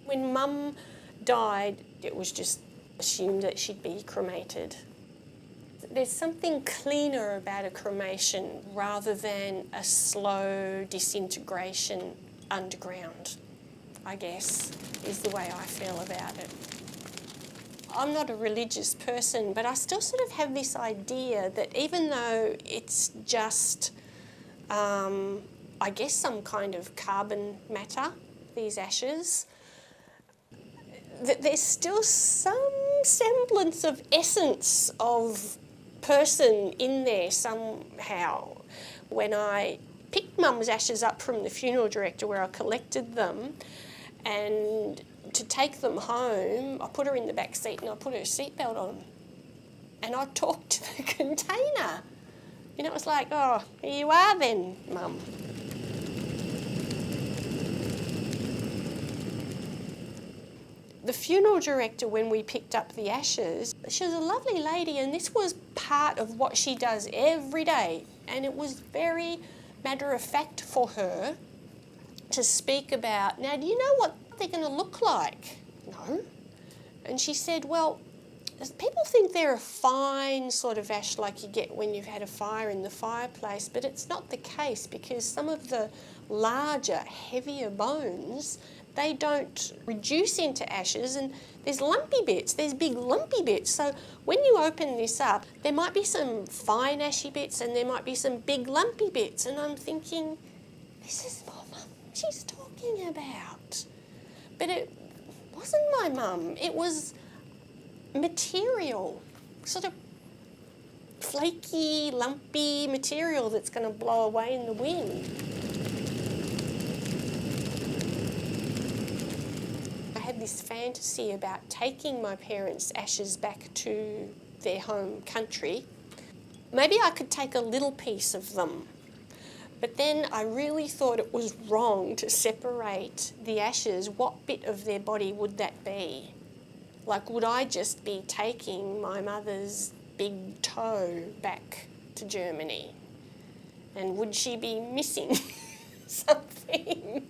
When Mum died, it was just assumed that she'd be cremated. There's something cleaner about a cremation rather than a slow disintegration underground, I guess, is the way I feel about it. I'm not a religious person, but I still sort of have this idea that even though it's just, I guess, some kind of carbon matter, these ashes, that there's still some semblance of essence of person in there somehow. When I picked Mum's ashes up from the funeral director where I collected them, and to take them home, I put her in the back seat and I put her seatbelt on. And I talked to the container. You know, it was like, oh, here you are then, Mum. The funeral director, when we picked up the ashes, she was a lovely lady, and this was part of what she does every day. And it was very matter of fact for her to speak about, now, do you know what they're going to look like? No. And she said, well, people think they're a fine sort of ash like you get when you've had a fire in the fireplace, but it's not the case, because some of the larger, heavier bones, they don't reduce into ashes, and there's lumpy bits, there's big lumpy bits. So when you open this up, there might be some fine ashy bits and there might be some big lumpy bits, and I'm thinking, this is what Mum she's talking about. But it wasn't my mum, it was material, sort of flaky, lumpy material that's going to blow away in the wind. I had this fantasy about taking my parents' ashes back to their home country. Maybe I could take a little piece of them, but then I really thought it was wrong to separate the ashes. What bit of their body would that be? Like, would I just be taking my mother's big toe back to Germany? And would she be missing something?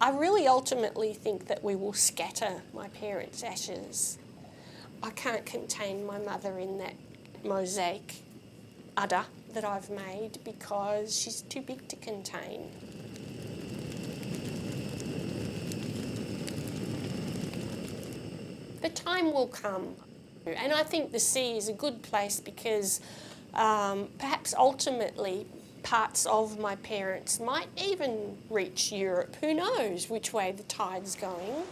I really ultimately think that we will scatter my parents' ashes. I can't contain my mother in that mosaic udder that I've made because she's too big to contain. The time will come, and I think the sea is a good place because perhaps ultimately parts of my parents might even reach Europe. Who knows which way the tide's going?